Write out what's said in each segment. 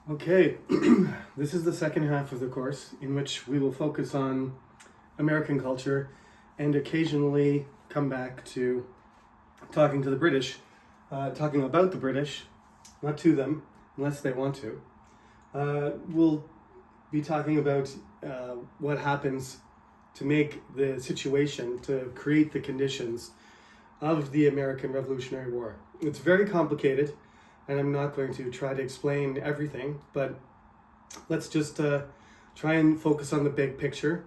Okay, this is the second half of the course in which we will focus on American culture and occasionally come back to talking to the British, talking about the British, not to them, unless they want to. We'll be talking about what happens to make the situation, to create the conditions of the American Revolutionary War. It's very complicated, and I'm not going to try to explain everything, but let's just try and focus on the big picture.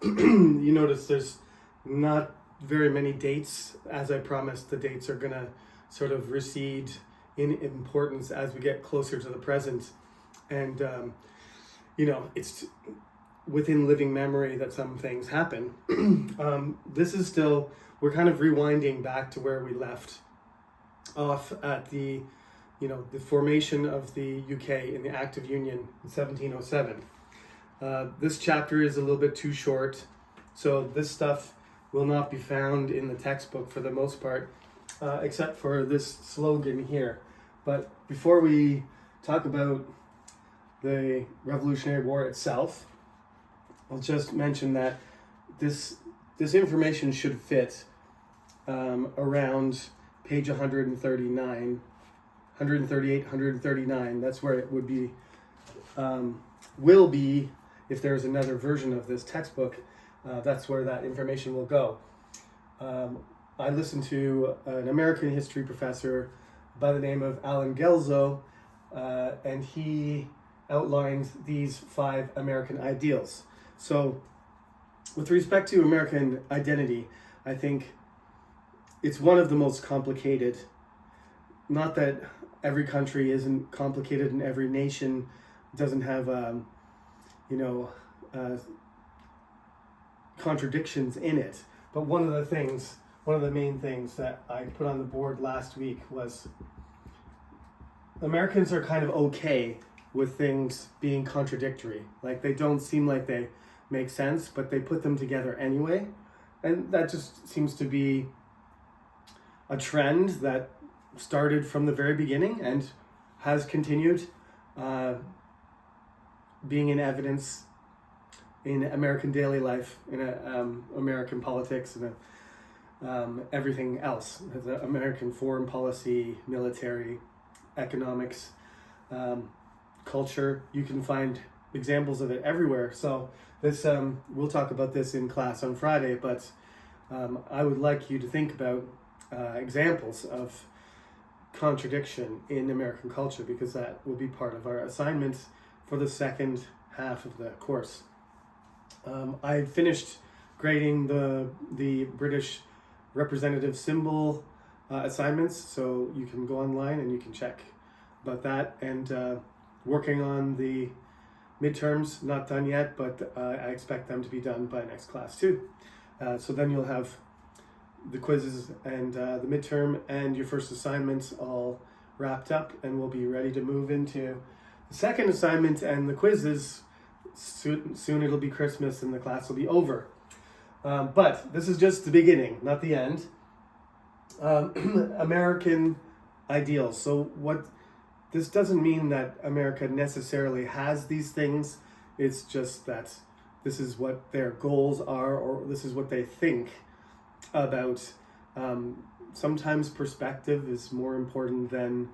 You notice there's not very many dates. As I promised, the dates are going to sort of recede in importance as we get closer to the present. And, it's within living memory that some things happen. This is still, we're kind of rewinding back to where we left off at the formation of the UK in the Act of Union in 1707. This chapter is a little bit too short, so this stuff will not be found in the textbook for the most part, except for this slogan here. But before we talk about the Revolutionary War itself, I'll just mention that this information should fit around page 139. 138, 139, that's where it would be, will be, if there's another version of this textbook, that's where that information will go. I listened to an American history professor by the name of Alan Gelzo, and he outlined these 5 American ideals. So, with respect to American identity, I think it's one of the most complicated. Not that every country isn't complicated and every nation doesn't have, contradictions in it. But one of the main things that I put on the board last week was Americans are kind of okay with things being contradictory. Like, they don't seem like they make sense, but they put them together anyway. And that just seems to be a trend that started from the very beginning and has continued being in evidence in American daily life, in American politics, and everything else. The American foreign policy, military, economics, culture. You can find examples of it everywhere. So this we'll talk about this in class on Friday, but I would like you to think about examples of contradiction in American culture, because that will be part of our assignment for the second half of the course. I finished grading the British representative symbol assignments, so you can go online and you can check about that, and working on the midterms, not done yet, but I expect them to be done by next class too. So then you'll have the quizzes and the midterm and your first assignments all wrapped up, and we'll be ready to move into the second assignment and the quizzes. Soon it'll be Christmas and the class will be over. But this is just the beginning, not the end. American ideals. So what this doesn't mean that America necessarily has these things. It's just that this is what their goals are, or this is what they think about. Sometimes perspective is more important than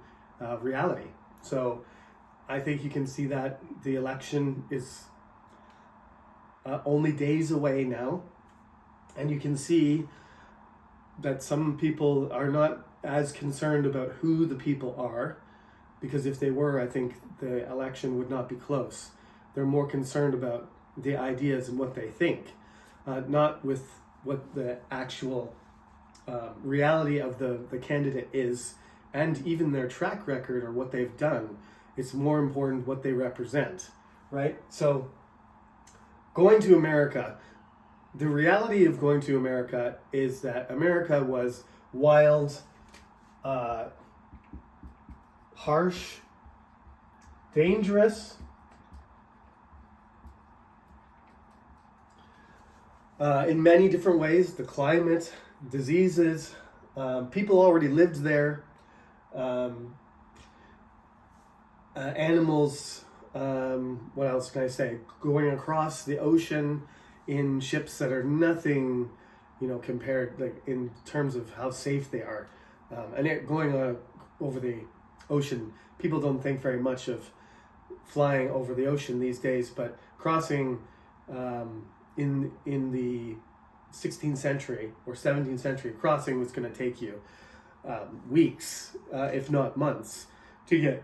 reality. So I think you can see that the election is only days away now, and you can see that some people are not as concerned about who the people are, because if they were, I think the election would not be close. They're more concerned about the ideas and what they think, not with what the actual reality of the candidate is, and even their track record or what they've done. It's more important what they represent, right? So going to America, the reality of going to America is that America was wild, harsh, dangerous, in many different ways. The climate, diseases, people already lived there. Animals What else can I say? Going across the ocean in ships that are nothing, compared, like, in terms of how safe they are. Going over the ocean, people don't think very much of flying over the ocean these days, but crossing in the 16th century or 17th century, crossing was going to take you weeks, if not months, to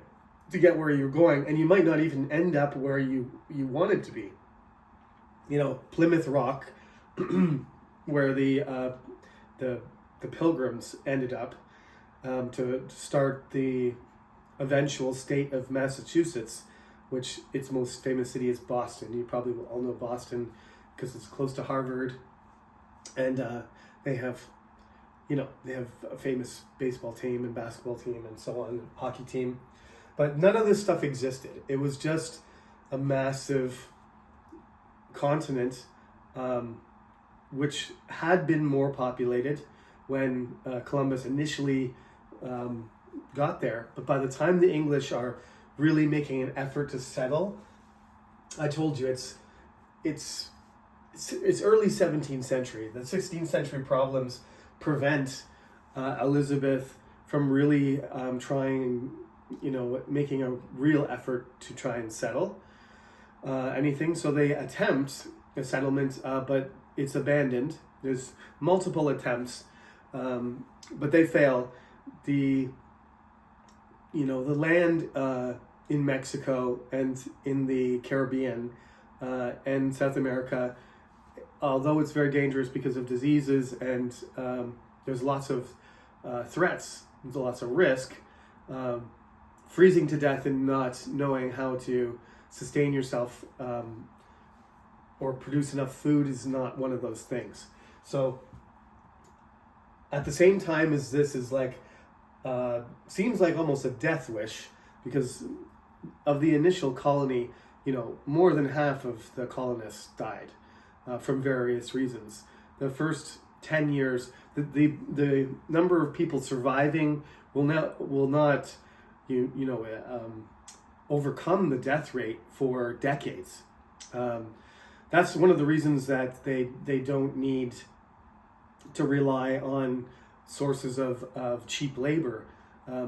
get where you're going, and you might not even end up where you wanted to be. Plymouth Rock, where the Pilgrims ended up to start the eventual state of Massachusetts, which its most famous city is Boston. You probably will all know Boston because it's close to Harvard, and they have a famous baseball team and basketball team and so on, hockey team. But none of this stuff existed. It was just a massive continent, which had been more populated when Columbus initially got there. But by the time the English are really making an effort to settle, I told you it's early 17th century. The 16th century problems prevent Elizabeth from really trying, making a real effort to try and settle anything. So they attempt a settlement, but it's abandoned. There's multiple attempts, but they fail. The land in Mexico and in the Caribbean and South America, although it's very dangerous because of diseases and there's lots of threats, there's lots of risk, freezing to death and not knowing how to sustain yourself or produce enough food is not one of those things. So at the same time as this is like, seems like almost a death wish, because of the initial colony, more than half of the colonists died from various reasons. The first 10 years, the number of people surviving will not overcome the death rate for decades. That's one of the reasons that they don't need to rely on sources of cheap labor,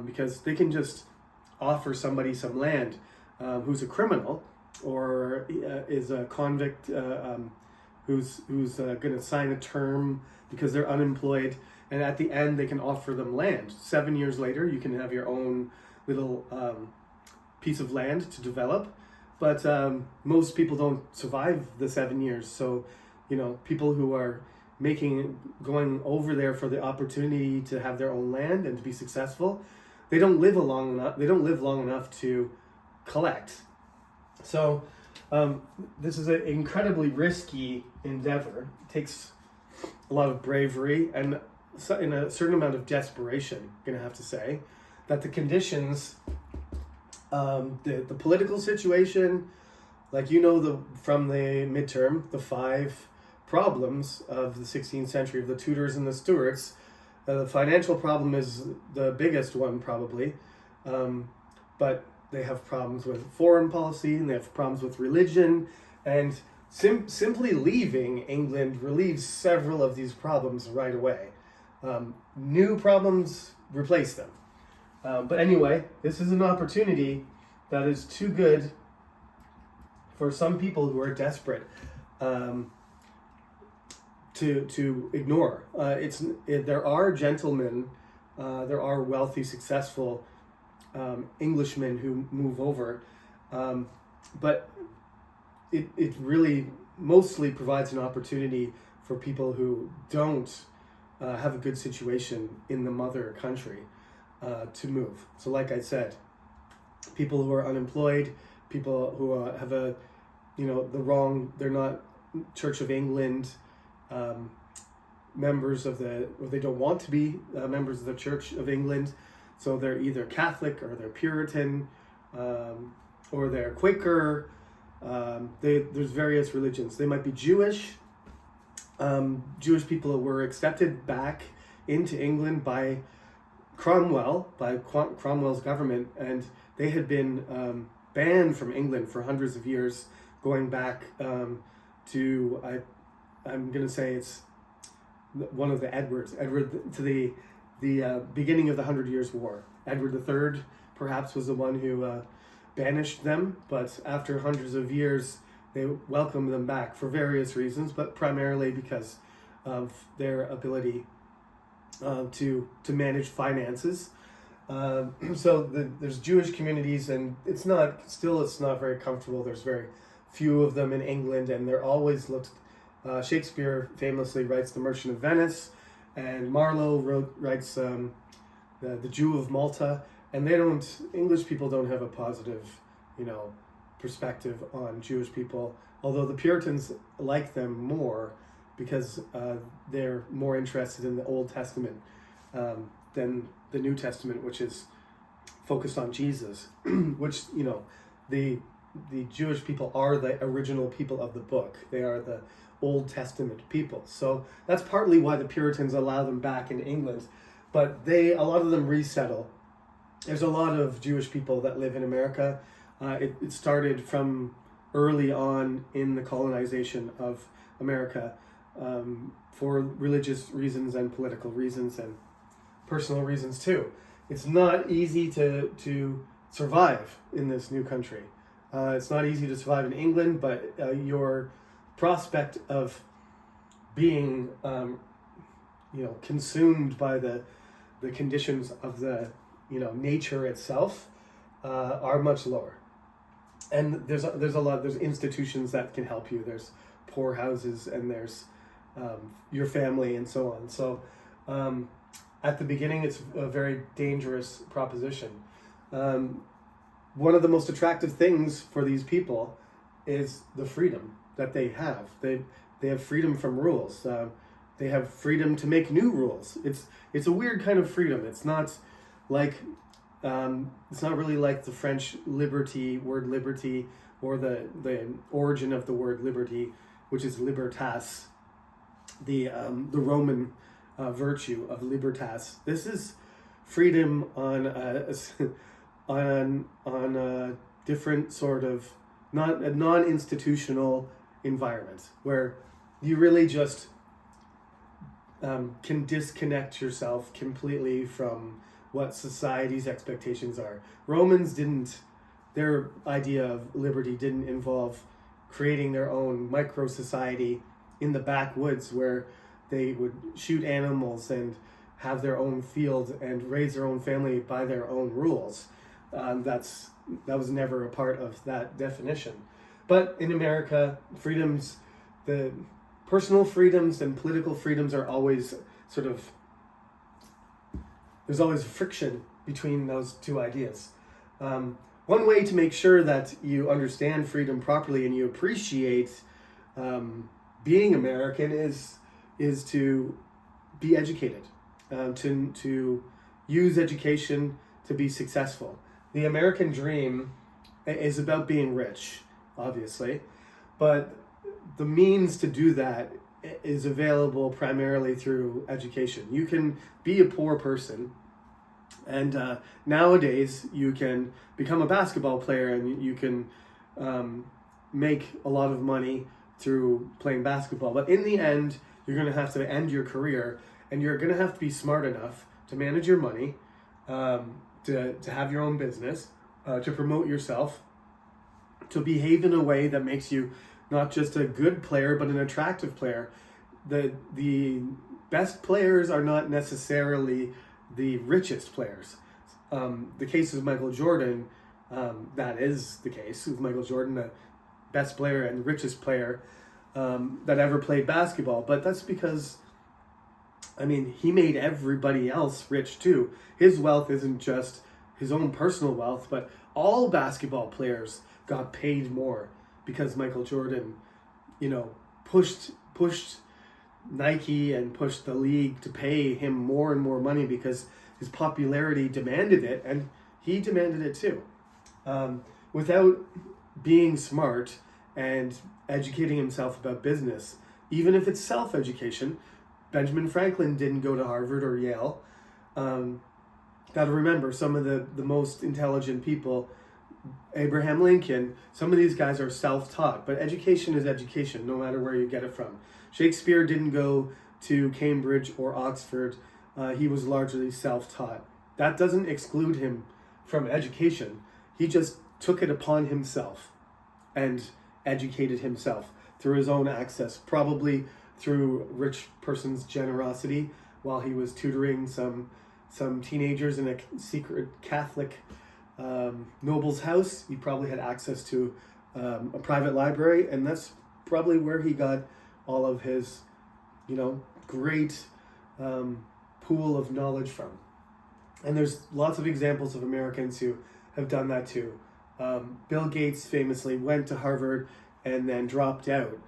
because they can just offer somebody some land who's a criminal or is a convict who's going to sign a term because they're unemployed, and at the end they can offer them land. 7 years later, you can have your own little piece of land to develop, but most people don't survive the 7 years. So, people who are going over there for the opportunity to have their own land and to be successful, they don't live long enough to collect. So this is an incredibly risky endeavor. It takes a lot of bravery and in a certain amount of desperation, I'm gonna have to say, that the conditions, the political situation, like from the midterm, the 5 problems of the 16th century of the Tudors and the Stuarts, the financial problem is the biggest one probably, but they have problems with foreign policy and they have problems with religion, and simply leaving England relieves several of these problems right away. New problems replace them. But anyway, this is an opportunity that is too good for some people who are desperate to ignore. There are gentlemen, there are wealthy, successful Englishmen who move over, but it really mostly provides an opportunity for people who don't have a good situation in the mother country to move. So like I said, people who are unemployed, people who have they're not Church of England members of or they don't want to be members of the Church of England, so they're either Catholic or they're Puritan or they're Quaker. There's various religions. They might be Jewish. Jewish people were accepted back into England by Cromwell's government, and they had been banned from England for hundreds of years, going back to I'm going to say it's one of the Edward to the beginning of the 100 Years' War. Edward III perhaps was the one who banished them, but after hundreds of years, they welcomed them back for various reasons, but primarily because of their ability to manage finances. There's Jewish communities, and it's not very comfortable. There's very few of them in England, and they're always looked. Shakespeare famously writes The Merchant of Venice, and Marlowe writes the Jew of Malta, and English people don't have a positive, perspective on Jewish people, although the Puritans like them more because they're more interested in the Old Testament than the New Testament, which is focused on Jesus, which, the Jewish people are the original people of the book. They are the Old Testament people. So that's partly why the Puritans allow them back in England, but a lot of them resettle. There's a lot of Jewish people that live in America. It started from early on in the colonization of America for religious reasons and political reasons and personal reasons too. It's not easy to survive in this new country. It's not easy to survive in England, but your prospect of being consumed by the conditions of the nature itself are much lower. And there's institutions that can help you. There's poorhouses, and there's your family, and so on. So at the beginning, it's a very dangerous proposition. One of the most attractive things for these people is the freedom that they have. They have freedom from rules. They have freedom to make new rules. It's a weird kind of freedom. It's not like it's not really like the French word liberty, or the origin of the word liberty, which is libertas, the Roman virtue of libertas. This is freedom on a different sort of non-institutional environment where you really just can disconnect yourself completely from what society's expectations are. Their idea of liberty didn't involve creating their own micro-society in the backwoods where they would shoot animals and have their own field and raise their own family by their own rules. That was never a part of that definition. But in America, the personal freedoms and political freedoms are always there's always friction between those two ideas. One way to make sure that you understand freedom properly and you appreciate being American is to be educated, to use education to be successful. The American dream is about being rich, obviously, but the means to do that is available primarily through education. You can be a poor person, and nowadays you can become a basketball player, and you can make a lot of money through playing basketball. But in the end, you're going to have to end your career, and you're going to have to be smart enough to manage your money, to have your own business, to promote yourself, to behave in a way that makes you not just a good player, but an attractive player. The best players are not necessarily the richest players. The case of Michael Jordan, that is the case with Michael Jordan, the best player and the richest player that ever played basketball. But that's because, he made everybody else rich too. His wealth isn't just his own personal wealth, but all basketball players got paid more because Michael Jordan, pushed Nike and pushed the league to pay him more and more money because his popularity demanded it, and he demanded it too. Without being smart and educating himself about business, even if it's self-education, Benjamin Franklin didn't go to Harvard or Yale. Got to remember, some of the most intelligent people Abraham Lincoln. Some of these guys are self-taught, but education is education, no matter where you get it from. Shakespeare didn't go to Cambridge or Oxford. He was largely self-taught. That doesn't exclude him from education. He just took it upon himself and educated himself through his own access, probably through rich person's generosity while he was tutoring some teenagers in a secret Catholic noble's house. He probably had access to a private library, and that's probably where he got all of his, great pool of knowledge from. And there's lots of examples of Americans who have done that too. Bill Gates famously went to Harvard and then dropped out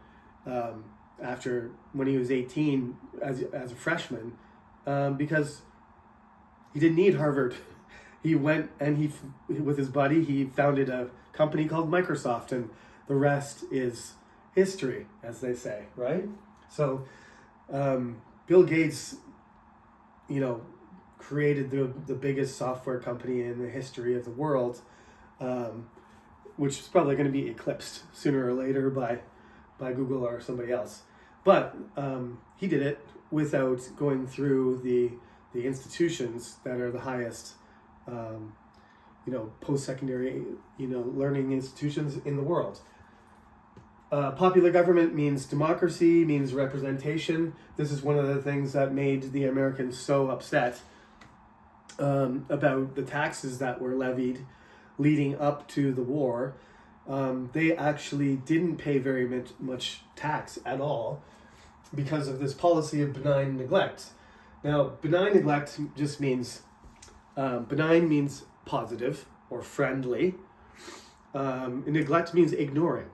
after when he was 18 as a freshman because he didn't need Harvard. He went and with his buddy, he founded a company called Microsoft, and the rest is history, as they say, right? So Bill Gates, created the biggest software company in the history of the world, which is probably going to be eclipsed sooner or later by Google or somebody else. But he did it without going through the institutions that are the highest, post-secondary, learning institutions in the world. Popular government means democracy, means representation. This is one of the things that made the Americans so upset about the taxes that were levied leading up to the war. They actually didn't pay very much tax at all because of this policy of benign neglect. Now, benign neglect just means, benign means positive or friendly. Neglect means ignoring.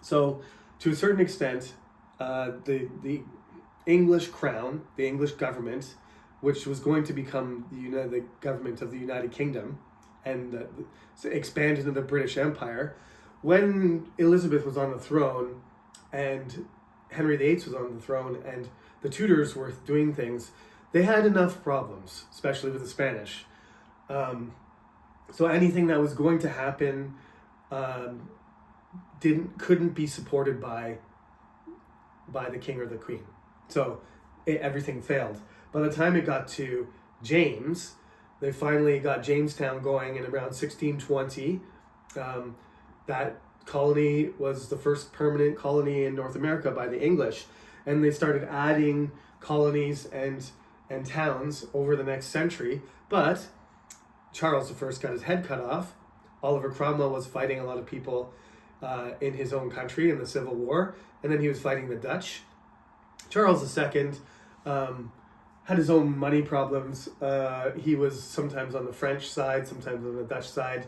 So, to a certain extent, the English crown, the English government, which was going to become the government of the United Kingdom and expand into the British Empire, when Elizabeth was on the throne and Henry VIII was on the throne and the Tudors were doing things, they had enough problems, especially with the Spanish. So anything that was going to happen couldn't be supported by the king or the queen. So everything failed. By the time it got to James, they finally got Jamestown going in around 1620. That colony was the first permanent colony in North America by the English, and they started adding colonies and towns over the next century. But Charles I got his head cut off. Oliver Cromwell was fighting a lot of people in his own country in the Civil War, and then he was fighting the Dutch. Charles II had his own money problems. He was sometimes on the French side, sometimes on the Dutch side.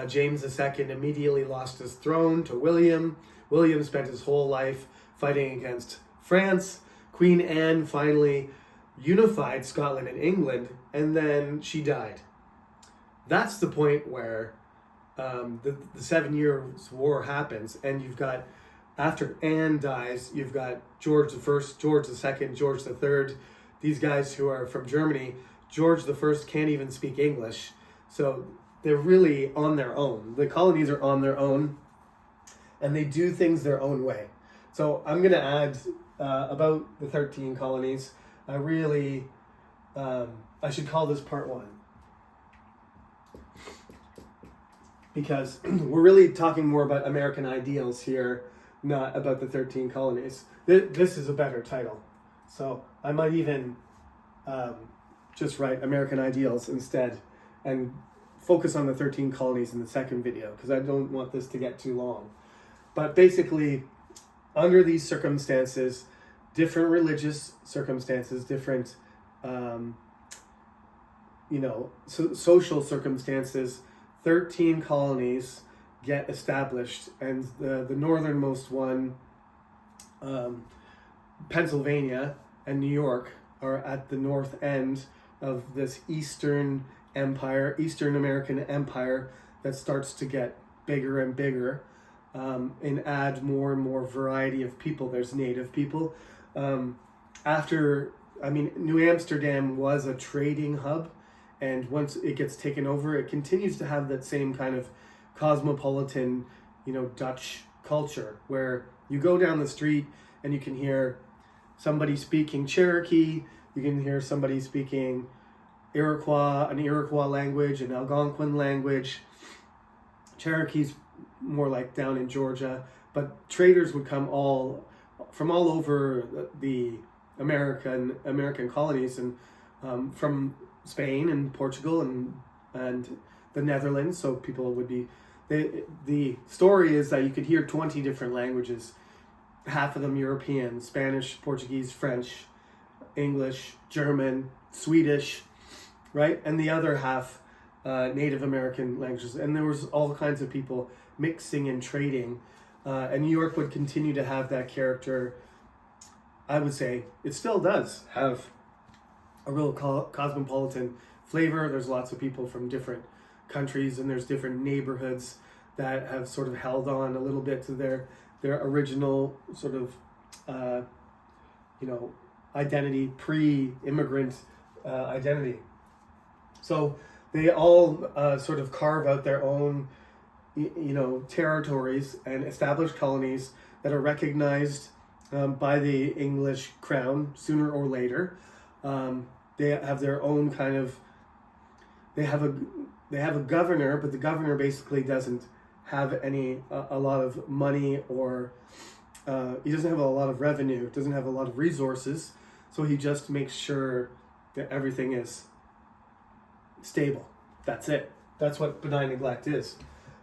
James II immediately lost his throne to William. William spent his whole life fighting against France. Queen Anne finally unified Scotland and England, and then she died. That's the point where the 7 Years' War happens, and you've got, after Anne dies, you've got George I, George II, George III, these guys who are from Germany. George I can't even speak English, so they're really on their own. The colonies are on their own, and they do things their own way. So I'm going to add about the 13 colonies. I should call this part 1. Because we're really talking more about American ideals here, not about the 13 colonies. This is a better title. So I might even just write American ideals instead and focus on the 13 colonies in the second video, because I don't want this to get too long. But basically, under these circumstances, different religious circumstances, different social circumstances, 13 colonies get established, and the northernmost one, Pennsylvania and New York, are at the north end of this Eastern American empire that starts to get bigger and bigger, and add more and more variety of people. There's native people. New Amsterdam was a trading hub, and once it gets taken over, it continues to have that same kind of cosmopolitan, Dutch culture, where you go down the street and you can hear somebody speaking Cherokee, you can hear somebody speaking an Iroquois language, an Algonquin language. Cherokee's more like down in Georgia, but traders would come from all over the American colonies, and from Spain and Portugal and the Netherlands. So people would be. The story is that you could hear 20 different languages, half of them European: Spanish, Portuguese, French, English, German, Swedish, right? And the other half Native American languages. And there was all kinds of people mixing and trading. And New York would continue to have that character. I would say it still does have a real cosmopolitan flavor. There's lots of people from different countries, and there's different neighborhoods that have sort of held on a little bit to their original sort of identity, pre-immigrant identity. So they all sort of carve out their own territories and establish colonies that are recognized by the English crown sooner or later. They have their own kind of. They have a governor, but the governor basically doesn't have a lot of money, or he doesn't have a lot of revenue, doesn't have a lot of resources, so he just makes sure that everything is stable. That's it. That's what benign neglect is.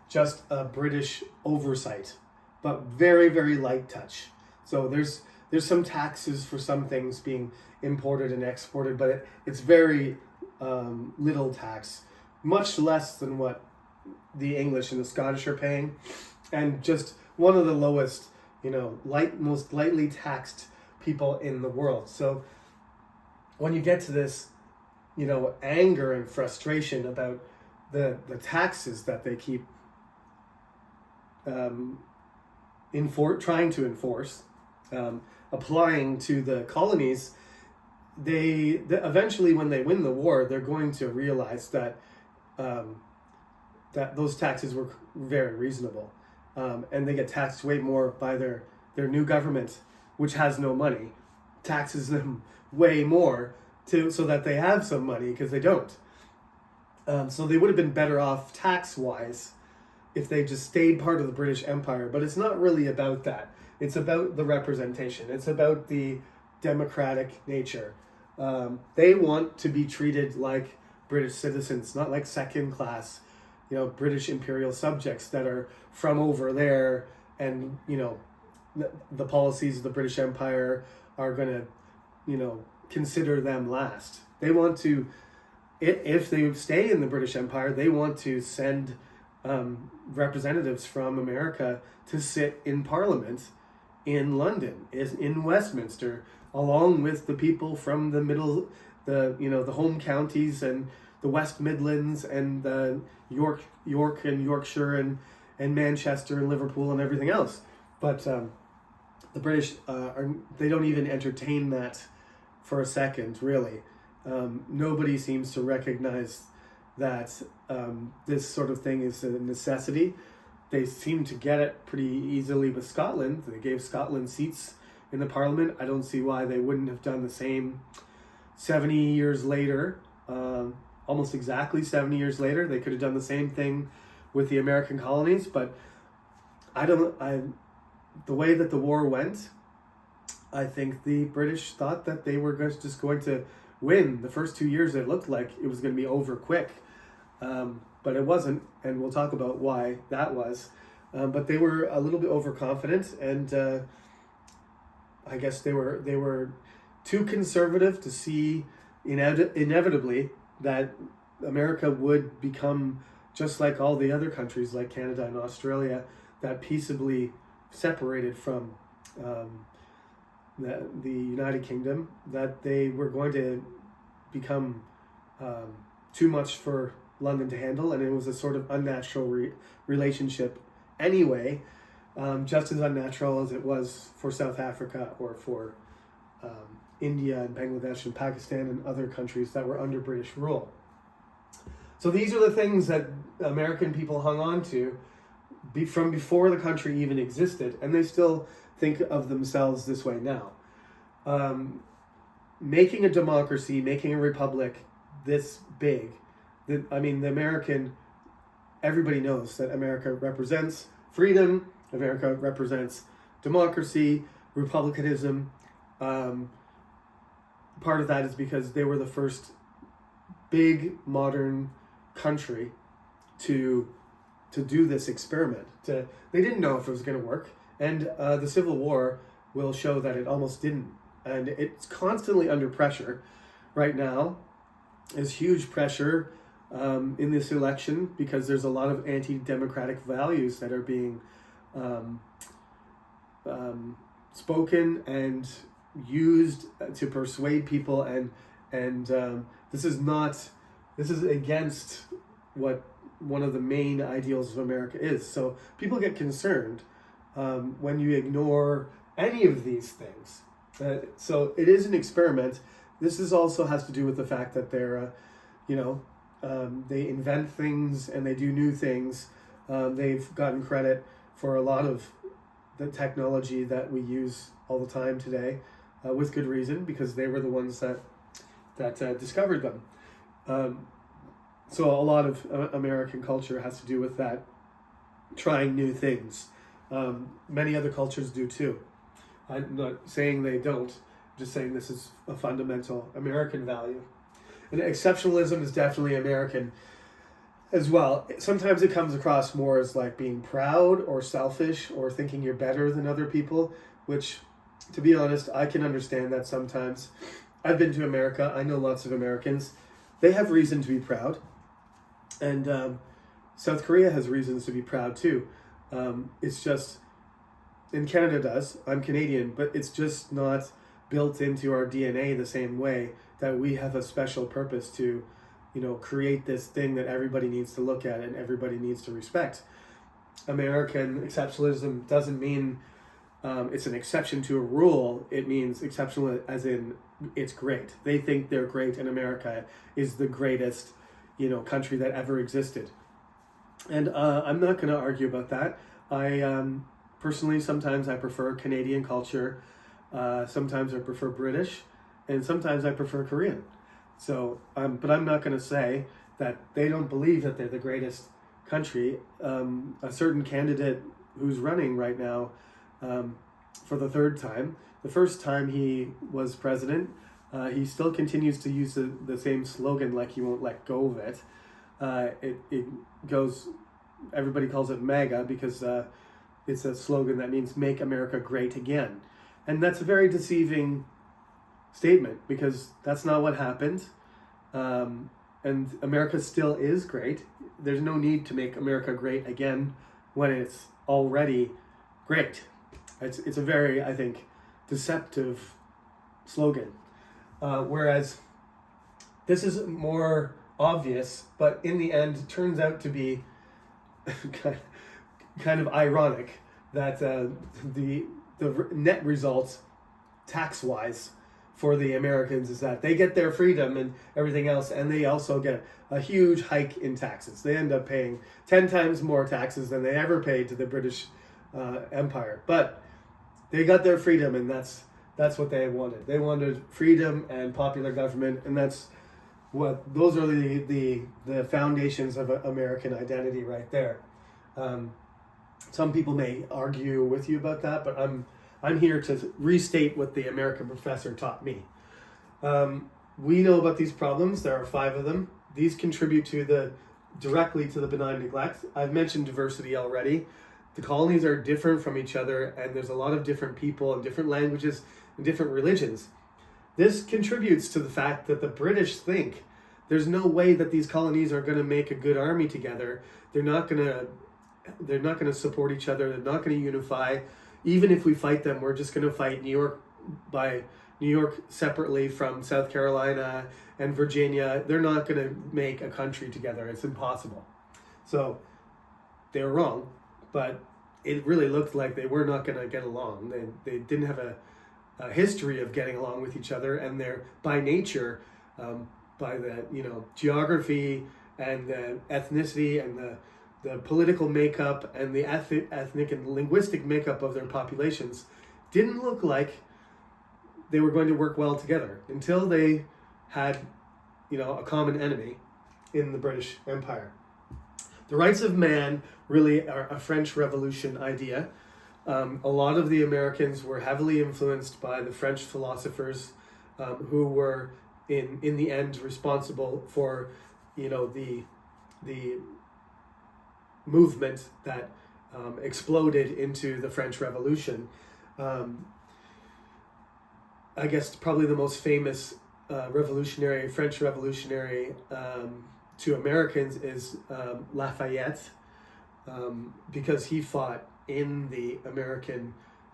Just a British oversight, but very, very light touch. So there's some taxes for some things being imported and exported, but it's very little tax, much less than what the English and the Scottish are paying, and just one of the lowest, most lightly taxed people in the world. So when you get to this, anger and frustration about the taxes that they keep trying to enforce, applying to the colonies, they eventually, when they win the war, they're going to realize that that those taxes were very reasonable, and they get taxed way more by their new government, which has no money, taxes them way more so that they have some money, because they don't. So they would have been better off tax-wise if they just stayed part of the British Empire. But it's not really about that. It's about the representation. It's about the democratic nature. They want to be treated like British citizens, not like second-class, British imperial subjects that are from over there, and the policies of the British Empire are going to consider them last. They want to, if they stay in the British Empire, they want to send representatives from America to sit in Parliament in London, in Westminster, along with the people from the home counties and the West Midlands and the York and Yorkshire and Manchester and Liverpool and everything else. But the British they don't even entertain that for a second, really. Nobody seems to recognize that this sort of thing is a necessity. They seem to get it pretty easily with Scotland. They gave Scotland seats in the Parliament. I don't see why they wouldn't have done the same 70 years later. Almost exactly 70 years later, they could have done the same thing with the American colonies. But the way that the war went, I think the British thought that they were just going to win. The first 2 years, it looked like it was going to be over quick, but it wasn't, and we'll talk about why that was. But they were a little bit overconfident, and I guess they were too conservative to see inevitably that America would become just like all the other countries, like Canada and Australia, that peaceably separated from the United Kingdom, that they were going to become too much for London to handle, and it was a sort of unnatural relationship anyway, just as unnatural as it was for South Africa or for India and Bangladesh and Pakistan and other countries that were under British rule. So these are the things that American people hung on to from before the country even existed, and they still think of themselves this way now. Making a democracy, making a republic this big, the American, everybody knows that America represents freedom, America represents democracy, republicanism. Part of that is because they were the first big modern country to do this experiment. They didn't know if it was going to work, and the Civil War will show that it almost didn't. And it's constantly under pressure right now. There's huge pressure in this election because there's a lot of anti-democratic values that are being spoken and used to persuade people, and this is against what one of the main ideals of America is. So people get concerned when you ignore any of these things. So it is an experiment. This is also has to do with the fact that they're, they invent things and they do new things. They've gotten credit for a lot of the technology that we use all the time today, with good reason, because they were the ones that discovered them. So a lot of American culture has to do with that, trying new things. Many other cultures do too. I'm not saying they don't, I'm just saying this is a fundamental American value. And exceptionalism is definitely American as well. Sometimes it comes across more as like being proud or selfish or thinking you're better than other people, which, to be honest, I can understand that sometimes. I've been to America. I know lots of Americans. They have reason to be proud. And South Korea has reasons to be proud too. It's just, and Canada does. I'm Canadian, but it's just not built into our DNA the same way that we have a special purpose to, create this thing that everybody needs to look at and everybody needs to respect. American exceptionalism doesn't mean it's an exception to a rule. It means exceptional as in it's great. They think they're great, and America is the greatest, country that ever existed. And I'm not going to argue about that. I personally, sometimes I prefer Canadian culture. Sometimes I prefer British, and sometimes I prefer Korean. So, but I'm not going to say that they don't believe that they're the greatest country. A certain candidate who's running right now for the third time, the first time he was president, he still continues to use the same slogan, like he won't let go of it. It goes, everybody calls it MAGA because it's a slogan that means make America great again. And that's a very deceiving statement because that's not what happened. And America still is great. There's no need to make America great again when it's already great. It's a very, I think, deceptive slogan. Whereas this is more obvious, but in the end turns out to be kind of ironic that the net results tax-wise for the Americans is that they get their freedom and everything else, and they also get a huge hike in taxes. They end up paying 10 times more taxes than they ever paid to the British Empire. But they got their freedom, and that's what they wanted. They wanted freedom and popular government, and those are the foundations of American identity right there. Some people may argue with you about that, but I'm here to restate what the American professor taught me. We know about these problems. There are 5 of them. These contribute directly to the benign neglect. I've mentioned diversity already. The colonies are different from each other, and there's a lot of different people and different languages and different religions. This contributes to the fact that the British think there's no way that these colonies are going to make a good army together. They're not going to support each other. They're not going to unify. Even if we fight them, we're just going to fight New York separately from South Carolina and Virginia. They're not going to make a country together. It's impossible. So they were wrong, but it really looked like they were not going to get along. They didn't have a history of getting along with each other, and they're by nature, by the geography and the ethnicity and the political makeup and the ethnic and linguistic makeup of their populations didn't look like they were going to work well together until they had, a common enemy in the British Empire. The rights of man really are a French Revolution idea. A lot of the Americans were heavily influenced by the French philosophers who were in the end responsible for, the movement that exploded into the French Revolution. I guess probably the most famous French revolutionary to Americans is Lafayette, because he fought in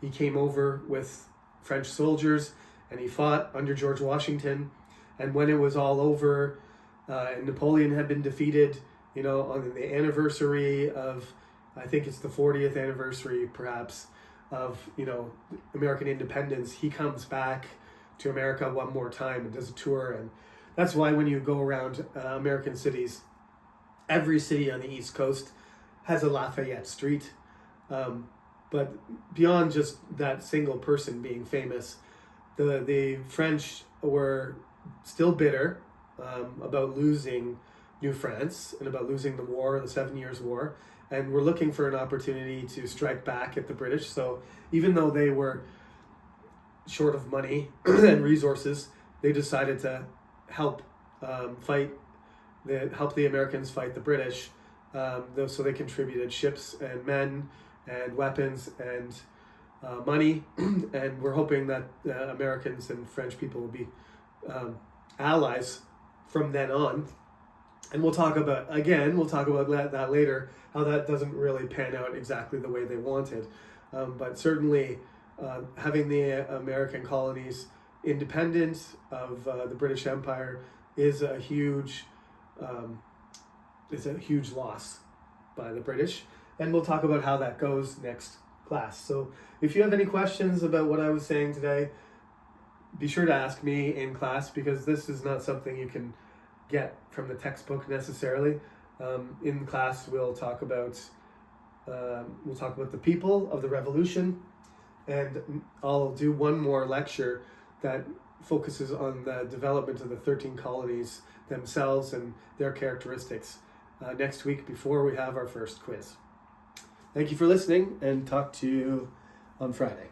he came over with French soldiers and he fought under George Washington. And when it was all over, and Napoleon had been defeated, on the anniversary of, I think it's the 40th anniversary perhaps, of, American independence, he comes back to America one more time and does a tour. And that's why when you go around American cities, every city on the East Coast has a Lafayette Street. But beyond just that single person being famous, the French were still bitter about losing New France and about losing the war, the 7 Years' War, and were looking for an opportunity to strike back at the British. So even though they were short of money and resources, they decided to help the Americans fight the British. So they contributed ships and men and weapons and money, and we're hoping that Americans and French people will be allies from then on. And we'll talk about that later, how that doesn't really pan out exactly the way they wanted. But certainly having the American colonies independent of the British Empire is a huge loss by the British. And we'll talk about how that goes next class. So if you have any questions about what I was saying today, be sure to ask me in class, because this is not something you can get from the textbook necessarily. In class, we'll talk about the people of the Revolution, and I'll do one more lecture that focuses on the development of the 13 colonies themselves and their characteristics next week before we have our first quiz. Thank you for listening, and talk to you on Friday.